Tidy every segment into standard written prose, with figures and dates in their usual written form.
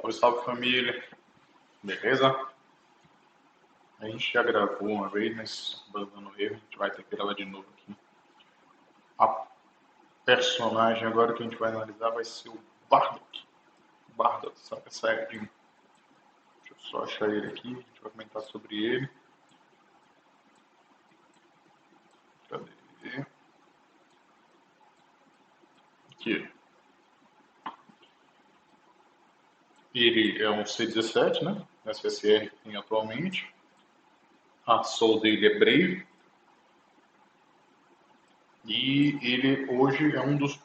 Salve, salve família, beleza? A gente já gravou uma vez, mas dando erro, a gente vai ter que gravar de novo aqui. A personagem agora que a gente vai analisar vai ser o Bardock. Bardock, sabe? Saiyajin. Deixa eu só achar ele aqui, a gente vai comentar sobre ele. Cadê? Aqui. Ele é um C-17, né? SSR que tem atualmente. A soul dele é Brave. E ele hoje é um dos,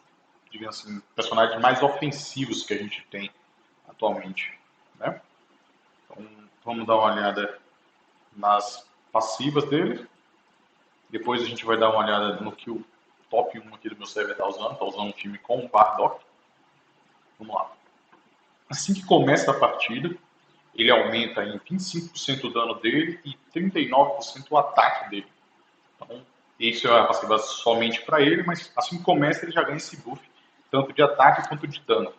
digamos assim, personagens mais ofensivos que a gente tem atualmente, né? Então, vamos dar uma olhada nas passivas dele. Depois a gente vai dar uma olhada no que o top 1 aqui do meu server está usando. Está usando um time com o Bardock. Vamos lá. Assim que começa a partida, ele aumenta em 25% o dano dele e 39% o ataque dele. Então, isso é a passiva somente para ele, mas assim que começa ele já ganha esse buff, tanto de ataque quanto de dano.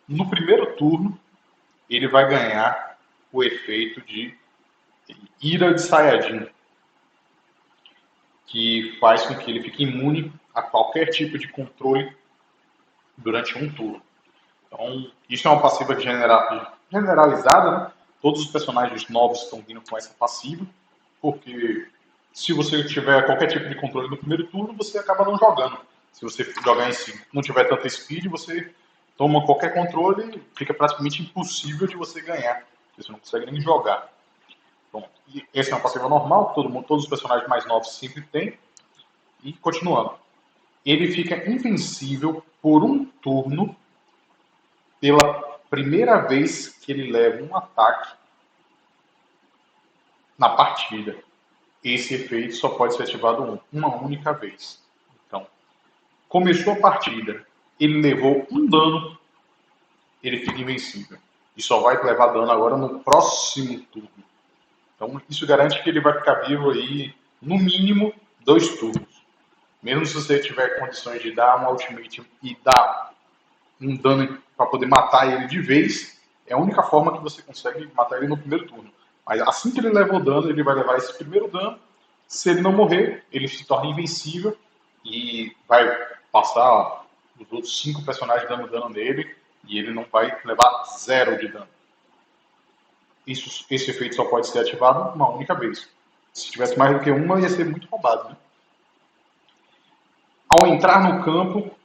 No primeiro turno, ele vai ganhar o efeito de Ira de Saiyajin, que faz com que ele fique imune a qualquer tipo de controle durante um turno. Então, isso é uma passiva generalizada, né? Todos os personagens novos estão vindo com essa passiva, porque se você tiver qualquer tipo de controle no primeiro turno, você acaba não jogando. Se você jogar em si, não tiver tanta speed, você toma qualquer controle e fica praticamente impossível de você ganhar, porque você não consegue nem jogar. Bom, e essa é uma passiva normal, todos os personagens mais novos sempre têm. E continuando, ele fica invencível por um turno pela primeira vez que ele leva um ataque na partida. Esse efeito só pode ser ativado uma única vez. Então, começou a partida, ele levou um dano, ele fica invencível. E só vai levar dano agora no próximo turno. Então, isso garante que ele vai ficar vivo aí, no mínimo, 2 turnos. Mesmo se você tiver condições de dar um ultimate e dar um dano para poder matar ele de vez, é a única forma que você consegue matar ele no primeiro turno. Mas assim que ele leva o dano, ele vai levar esse primeiro dano. Se ele não morrer, ele se torna invencível e vai passar os outros 5 personagens dando dano nele e ele não vai levar 0 de dano. Esse efeito só pode ser ativado uma única vez. Se tivesse mais do que uma, ia ser muito roubado, né? Ao entrar no campo,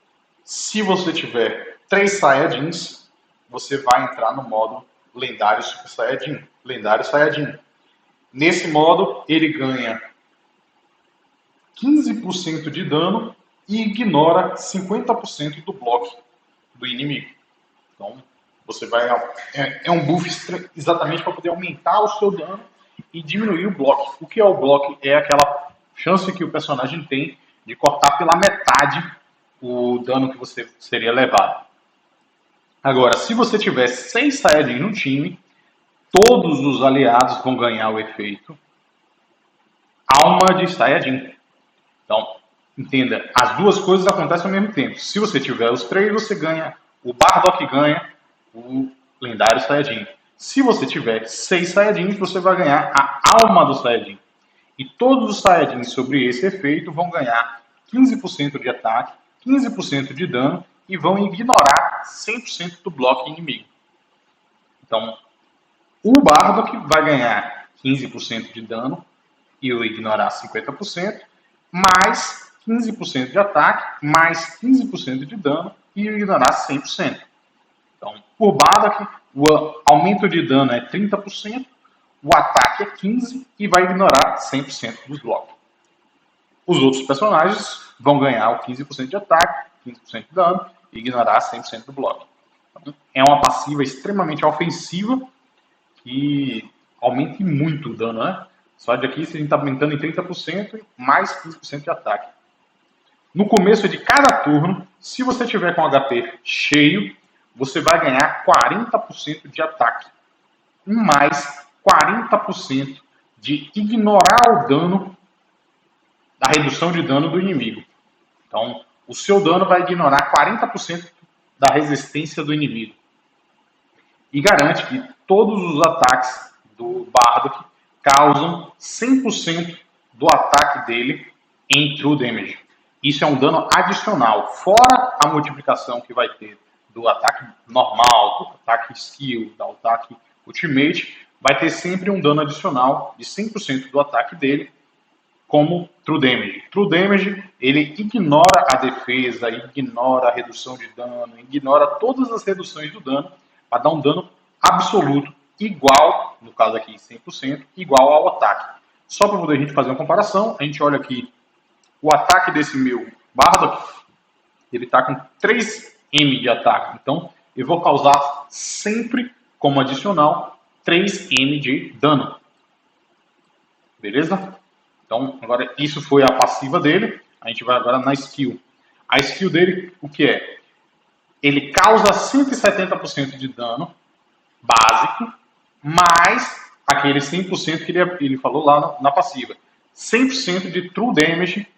se você tiver 3 Saiyajins, você vai entrar no modo Lendário Super Saiyajin. Lendário Saiyajin. Nesse modo, ele ganha 15% de dano e ignora 50% do bloco do inimigo. Então, você vai. É um buff exatamente para poder aumentar o seu dano e diminuir o bloco. O que é o bloco? É aquela chance que o personagem tem de cortar pela metade o dano que você seria levado. Agora, se você tiver 6 Saiyajin no time, todos os aliados vão ganhar o efeito Alma de Saiyajin. Então, entenda, as duas coisas acontecem ao mesmo tempo. Se você tiver os 3, você ganha, o Bardock ganha o lendário Saiyajin. Se você tiver 6 Saiyajins, você vai ganhar a Alma do Saiyajin. E todos os Saiyajins sobre esse efeito vão ganhar 15% de ataque, 15% de dano e vão ignorar 100% do bloco inimigo. Então, o Bardock vai ganhar 15% de dano e eu ignorar 50%, mais 15% de ataque, mais 15% de dano e eu ignorar 100%. Então, por Bardock, o aumento de dano é 30%, o ataque é 15% e vai ignorar 100% dos blocos. Os outros personagens vão ganhar o 15% de ataque, 15% de dano e ignorar 100% do bloco. Então, é uma passiva extremamente ofensiva que aumenta muito o dano, né? Só de aqui a gente está aumentando em 30% mais 15% de ataque. No começo de cada turno, se você tiver com HP cheio, você vai ganhar 40% de ataque. Mais 40% de ignorar o dano, da redução de dano do inimigo. Então, o seu dano vai ignorar 40% da resistência do inimigo. e garante que todos os ataques do Bardock causam 100% do ataque dele em True Damage. Isso é um dano adicional, fora a multiplicação que vai ter do ataque normal, do ataque skill, do ataque ultimate, vai ter sempre um dano adicional de 100% do ataque dele como True Damage. True Damage, ele ignora a defesa, ignora a redução de dano, ignora todas as reduções do dano para dar um dano absoluto, igual, no caso aqui 100%, igual ao ataque. Só para poder a gente fazer uma comparação, a gente olha aqui o ataque desse meu Bardock, ele está com 3M de ataque. Então, eu vou causar sempre, como adicional, 3M de dano. Beleza? Então, agora, isso foi a passiva dele. A gente vai agora na skill. A skill dele, o que é? Ele causa 170% de dano básico, mais aquele 100% que ele falou lá na passiva. 100% de true damage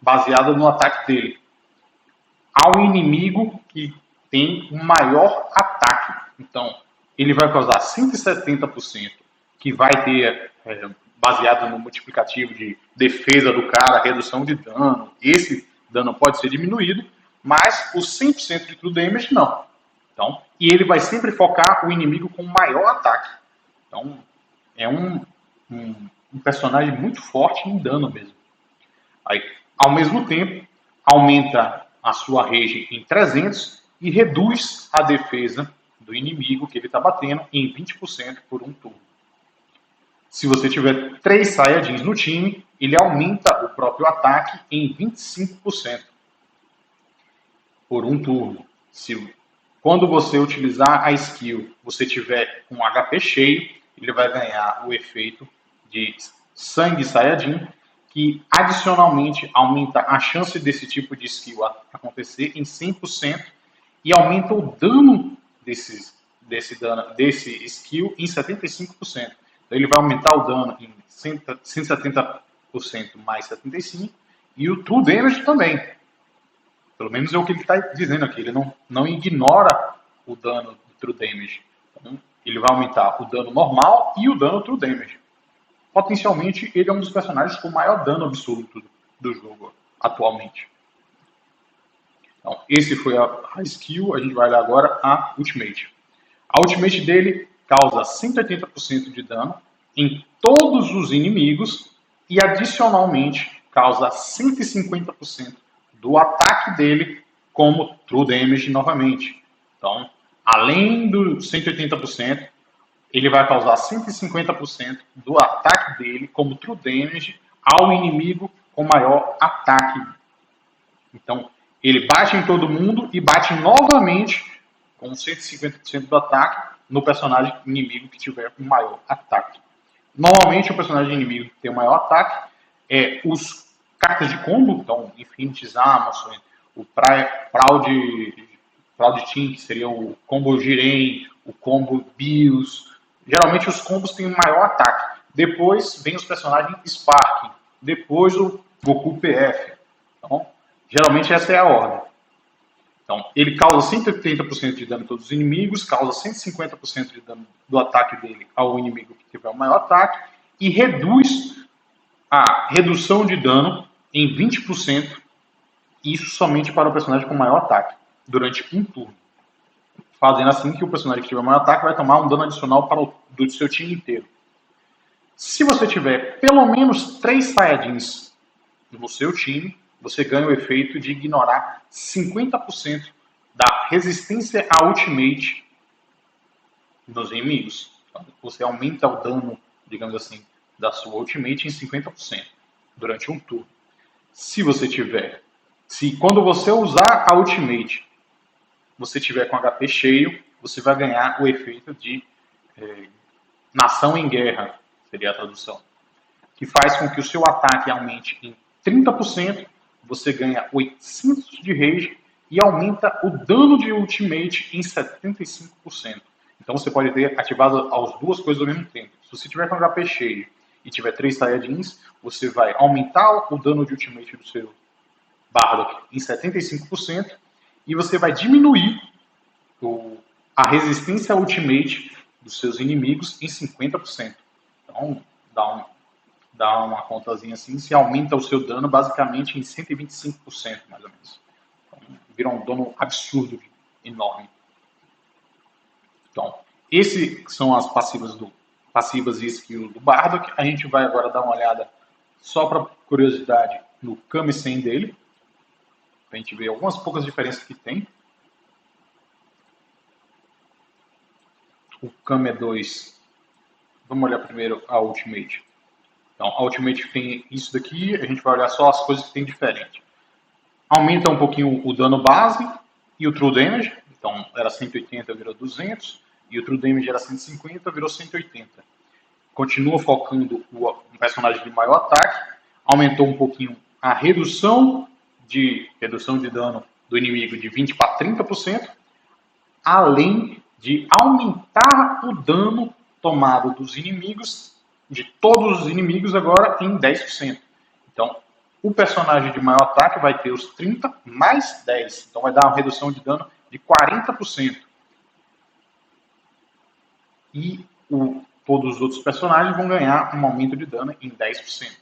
baseado no ataque dele. Ao inimigo que tem um maior ataque. Então, ele vai causar 170%, que vai ter, baseado no multiplicativo de defesa do cara, redução de dano. Esse dano pode ser diminuído, mas o 100% de true damage não. Então, e ele vai sempre focar o inimigo com maior ataque. Então, é um personagem muito forte em dano mesmo. Aí, ao mesmo tempo, aumenta a sua rage em 300 e reduz a defesa do inimigo que ele está batendo em 20% por um turno. Se você tiver 3 Saiyajins no time, ele aumenta o próprio ataque em 25% por um turno. Quando você utilizar a skill, você tiver um HP cheio, ele vai ganhar o efeito de Sangue Saiyajin, que adicionalmente aumenta a chance desse tipo de skill acontecer em 100% e aumenta o dano desse skill em 75%. Então ele vai aumentar o dano em 170% mais 75% e o true damage também. Pelo menos é o que ele está dizendo aqui. Ele não ignora o dano do true damage. Então, ele vai aumentar o dano normal e o dano true damage. Potencialmente, ele é um dos personagens com maior dano absoluto do jogo atualmente. Então, esse foi a skill. A gente vai olhar agora a Ultimate. A Ultimate dele causa 180% de dano em todos os inimigos e, adicionalmente, causa 150% do ataque dele como True Damage novamente. Então, além do 180%, ele vai causar 150% do ataque dele como True Damage ao inimigo com maior ataque. Então, ele bate em todo mundo e bate novamente com 150% do ataque no personagem inimigo que tiver o maior ataque. Normalmente, o personagem inimigo que tem o maior ataque é os cartas de combo, então Infinity's Amazon, o Proud Team, que seria o combo Jiren, o combo Bills. Geralmente os combos têm o maior ataque. Depois vem os personagens Sparking, depois o Goku PF. Então, geralmente essa é a ordem. Então, ele causa 180% de dano a todos os inimigos, causa 150% de dano do ataque dele ao inimigo que tiver o maior ataque e reduz a redução de dano em 20%, isso somente para o personagem com maior ataque, durante um turno. Fazendo assim que o personagem que tiver maior ataque vai tomar um dano adicional do seu time inteiro. Se você tiver pelo menos 3 Saiyajins no seu time, você ganha o efeito de ignorar 50% da resistência à Ultimate dos inimigos. Então, você aumenta o dano, digamos assim, da sua Ultimate em 50% durante um turno. Quando você usar a Ultimate, você tiver com HP cheio, você vai ganhar o efeito de Nação em Guerra, seria a tradução, que faz com que o seu ataque aumente em 30%, você ganha 800 de rage e aumenta o dano de ultimate em 75%. Então você pode ter ativado as duas coisas ao mesmo tempo. Se você tiver com HP cheio e tiver 3 Saiyajins, você vai aumentar o dano de ultimate do seu Bardock em 75% e você vai diminuir a resistência ultimate dos seus inimigos em 50%. Então, dá uma contazinha assim, se aumenta o seu dano basicamente em 125%, mais ou menos. Então, vira um dano absurdo, enorme. Então, esses são as passivas e skills do Bardock. A gente vai agora dar uma olhada, só para curiosidade, no Kami-sen dele, para a gente ver algumas poucas diferenças que tem. O Kame 2, vamos olhar primeiro a Ultimate. Então, a Ultimate tem isso daqui, a gente vai olhar só as coisas que tem diferente. Aumenta um pouquinho o dano base e o True Damage. Então, era 180, virou 200. E o True Damage era 150, virou 180. Continua focando um personagem de maior ataque. Aumentou um pouquinho a redução de dano do inimigo de 20% para 30%. Além de aumentar o dano tomado dos inimigos, de todos os inimigos agora, em 10%. Então, o personagem de maior ataque vai ter os 30 mais 10. Então, vai dar uma redução de dano de 40%. E todos os outros personagens vão ganhar um aumento de dano em 10%.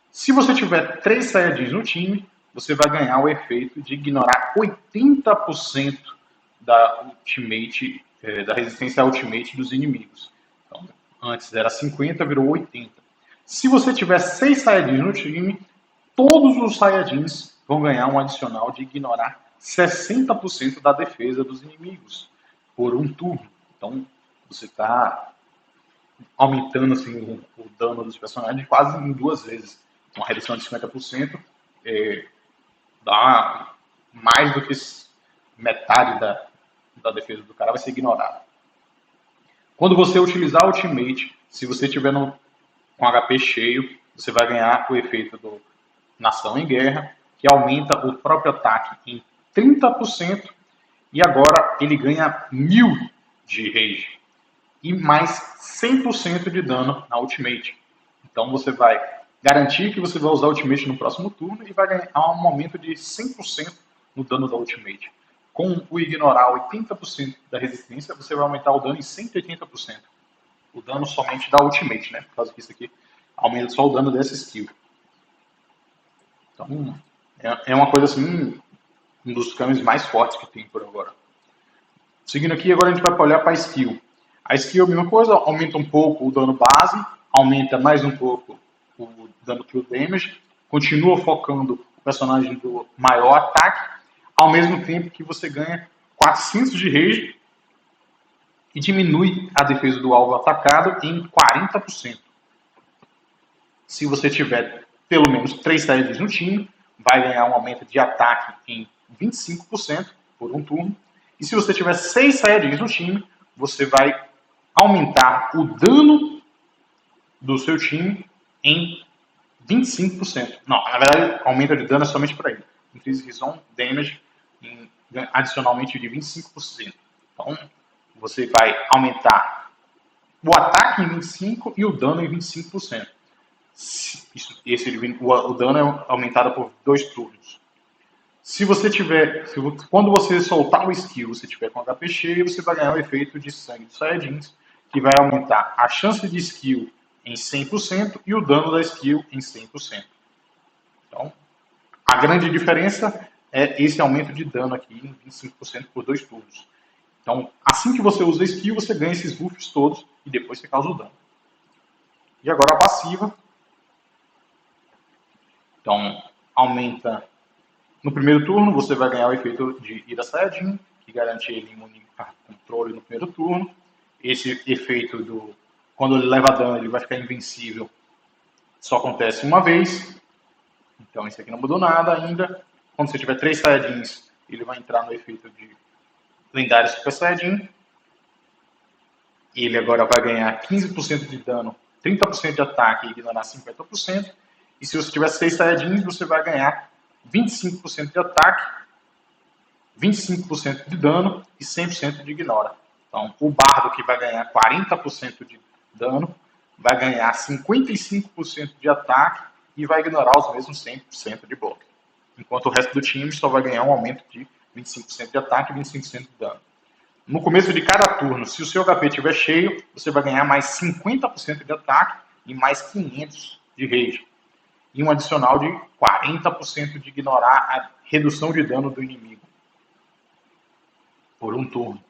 Se você tiver 3 Saiyajins no time, você vai ganhar o efeito de ignorar 80% da ultimate, da resistência à ultimate dos inimigos. Então, antes era 50, virou 80. Se você tiver 6 Saiyajins no time, todos os Saiyajins vão ganhar um adicional de ignorar 60% da defesa dos inimigos por um turno. Então, você está aumentando assim, o dano dos personagens quase em 2 vezes. Uma redução de 50% dá mais do que metade da defesa do cara vai ser ignorada. Quando você utilizar o Ultimate, se você tiver com HP cheio, você vai ganhar o efeito do Nação em Guerra, que aumenta o próprio ataque em 30%, e agora ele ganha 1000 de rage e mais 100% de dano na Ultimate. Então você vai garantir que você vai usar o Ultimate no próximo turno e vai ganhar um aumento de 100% no dano da Ultimate. Com o ignorar 80% da resistência, você vai aumentar o dano em 180%. O dano somente da Ultimate, né? Por causa que isso aqui aumenta só o dano dessa skill. Então, é uma coisa assim, um dos caminhos mais fortes que tem por agora. Seguindo aqui, agora a gente vai olhar para a skill. A skill é a mesma coisa, aumenta um pouco o dano base, aumenta mais um pouco o dano true damage, continua focando o personagem do maior ataque, ao mesmo tempo que você ganha 400 de rage e diminui a defesa do alvo atacado em 40%. Se você tiver pelo menos 3 Saiyajins no time, vai ganhar um aumento de ataque em 25% por um turno. E se você tiver 6 Saiyajins no time, você vai aumentar o dano do seu time em 25%. Não, na verdade, aumento de dano é somente para ele. Increase his own damage adicionalmente de 25%. Então, você vai aumentar o ataque em 25% e o dano em 25%. O dano é aumentado por 2 turnos. Se você tiver, quando você soltar o skill, você tiver com HP cheio, você vai ganhar o efeito de sangue dos Saiyajins, que vai aumentar a chance de skill em 100% e o dano da skill em 100%. Então, a grande diferença é esse aumento de dano aqui em 25% por 2 turnos. Então, assim que você usa a skill, você ganha esses buffs todos e depois você causa o dano. E agora a passiva. Então, aumenta. No primeiro turno, você vai ganhar o efeito de Ira Saiyajin, que garante ele imune a controle no primeiro turno. Esse efeito quando ele leva dano, ele vai ficar invencível. Só acontece uma vez. Então, isso aqui não mudou nada ainda. Quando você tiver 3 Saiyajins, ele vai entrar no efeito de lendário Super Saiyajin. Ele agora vai ganhar 15% de dano, 30% de ataque e ignorar 50%. E se você tiver 6 Saiyajins, você vai ganhar 25% de ataque, 25% de dano e 100% de ignora. Então, o bardo que vai ganhar 40% de dano, vai ganhar 55% de ataque e vai ignorar os mesmos 100% de bloco. Enquanto o resto do time só vai ganhar um aumento de 25% de ataque e 25% de dano. no começo de cada turno, se o seu HP estiver cheio, você vai ganhar mais 50% de ataque e mais 500 de rage. E um adicional de 40% de ignorar a redução de dano do inimigo por um turno.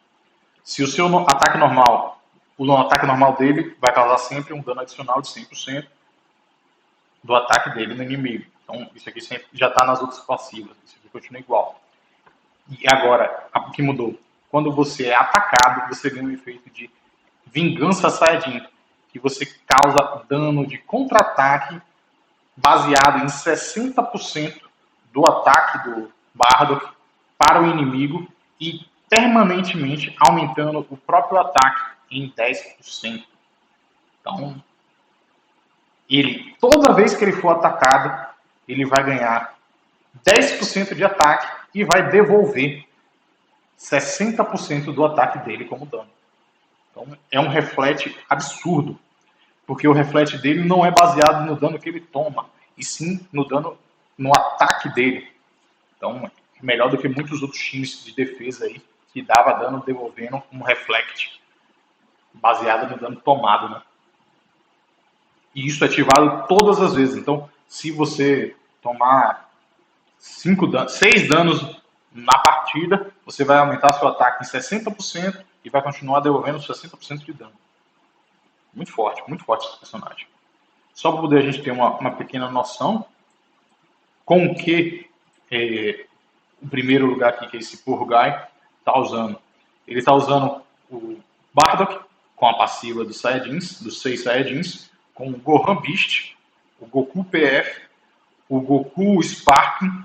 Se o seu ataque normal, o ataque normal dele vai causar sempre um dano adicional de 100% do ataque dele no inimigo. Então, isso aqui sempre já está nas outras passivas. Isso aqui continua igual. E agora, o que mudou? Quando você é atacado, você ganha um efeito de Vingança Saiyajin, que você causa dano de contra-ataque baseado em 60% do ataque do Bardock para o inimigo e permanentemente aumentando o próprio ataque em 10%. Então, toda vez que ele for atacado, ele vai ganhar 10% de ataque e vai devolver 60% do ataque dele como dano. Então, é um reflete absurdo, porque o reflete dele não é baseado no dano que ele toma, e sim no ataque dele. Então, é melhor do que muitos outros times de defesa aí, que dava dano devolvendo um reflect baseado no dano tomado, né? E isso é ativado todas as vezes. Então, se você tomar 6 danos na partida, você vai aumentar seu ataque em 60% e vai continuar devolvendo 60% de dano. Muito forte esse personagem. Só para poder a gente ter uma pequena noção com o que o primeiro lugar aqui, que é esse Purgai, está usando. Ele está usando o Bardock com a passiva dos Saiyajins, dos 6 Saiyajins, com o Gohan Beast, o Goku PF, o Goku Sparking,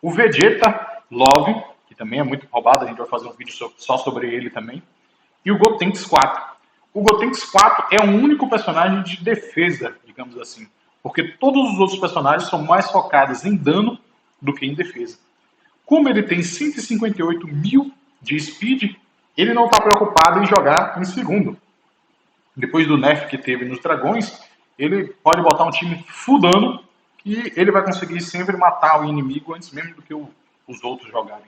o Vegeta Love, que também é muito roubado, a gente vai fazer um vídeo só sobre ele também, e o Gotenks 4. O Gotenks 4 é o único personagem de defesa, digamos assim, porque todos os outros personagens são mais focados em dano do que em defesa. Como ele tem 158 mil de speed, ele não está preocupado em jogar em segundo. Depois do nerf que teve nos dragões, ele pode botar um time full dano e ele vai conseguir sempre matar o inimigo antes mesmo do que os outros jogarem.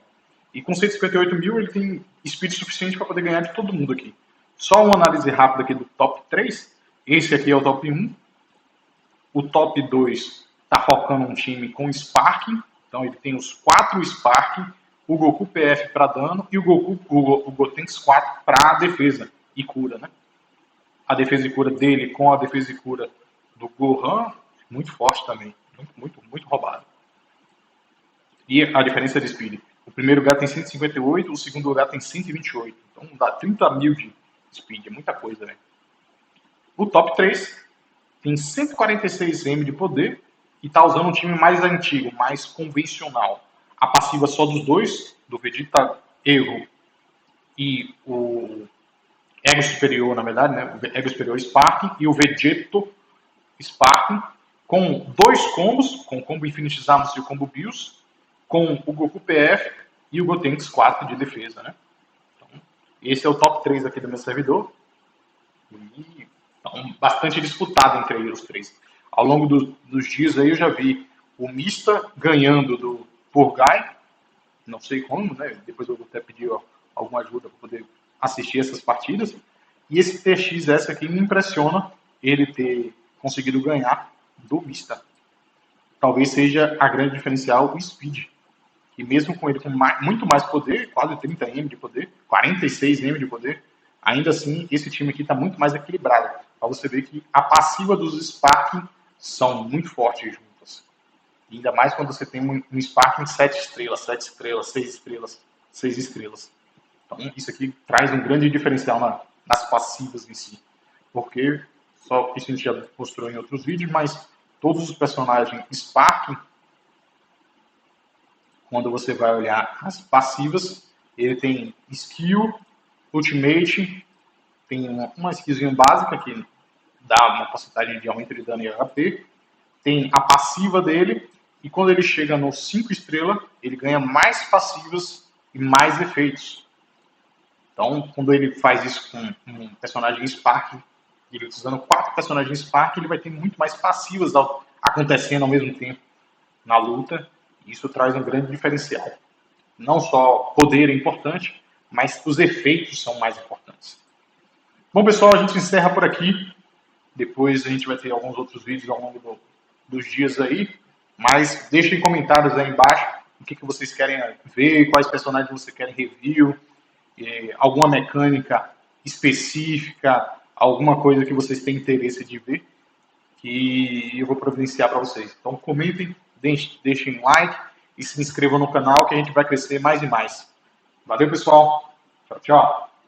E com 158 mil ele tem speed suficiente para poder ganhar de todo mundo aqui. Só uma análise rápida aqui do top 3. Esse aqui é o top 1. O top 2 está focando um time com Sparking. Então ele tem os 4 Sparking, o Goku PF para dano e o Gotenks 4 para defesa e cura, né? A defesa e cura dele com a defesa e cura do Gohan, muito forte também. Muito roubado. E a diferença de speed. O primeiro lugar tem 158, o segundo lugar tem 128. Então dá 30 mil de speed, é muita coisa, né? O top 3 tem 146M de poder e está usando um time mais antigo, mais convencional. A passiva só dos dois, do Vegeta Erro e o Ego Superior, na verdade, né? O Ego Superior Sparking e o Vegeto Sparking, com 2 combos, com o combo Infinity Zamus e o combo Bills, com o Goku PF e o Gotenks 4 de defesa, né? Então, esse é o top 3 aqui do meu servidor. E, então, bastante disputado entre os 3. Ao longo dos dias aí eu já vi o Mista ganhando do Purgai, não sei como, né? Depois eu vou até pedir alguma ajuda para poder assistir essas partidas. E esse TXS aqui me impressiona ele ter conseguido ganhar do Mista. Talvez seja a grande diferencial o Speed. E mesmo com ele com muito mais poder, quase 30M de poder, 46M de poder, ainda assim esse time aqui está muito mais equilibrado. Para você ver que a passiva dos Sparking são muito fortes juntas. E ainda mais quando você tem um Sparking 7 estrelas, 7 estrelas, 6 estrelas, 6 estrelas. Então isso aqui traz um grande diferencial nas passivas em si. Porque, só isso a gente já mostrou em outros vídeos, mas todos os personagens Sparking, quando você vai olhar as passivas, ele tem skill, ultimate, tem uma skillzinha básica que dá uma porcentagem de aumento de dano e HP, tem a passiva dele, e quando ele chega no 5 estrelas, ele ganha mais passivas e mais efeitos. Então, quando ele faz isso com um personagem Spark, ele usando 4 personagens Spark, ele vai ter muito mais passivas acontecendo ao mesmo tempo na luta. Isso traz um grande diferencial. Não só poder é importante, mas os efeitos são mais importantes. Bom, pessoal, a gente encerra por aqui. Depois a gente vai ter alguns outros vídeos ao longo dos dias aí. Mas deixem comentários aí embaixo o que vocês querem ver, quais personagens vocês querem review, alguma mecânica específica, alguma coisa que vocês têm interesse de ver, que eu vou providenciar para vocês. Então comentem, deixem like e se inscrevam no canal que a gente vai crescer mais e mais. Valeu, pessoal. Tchau, tchau.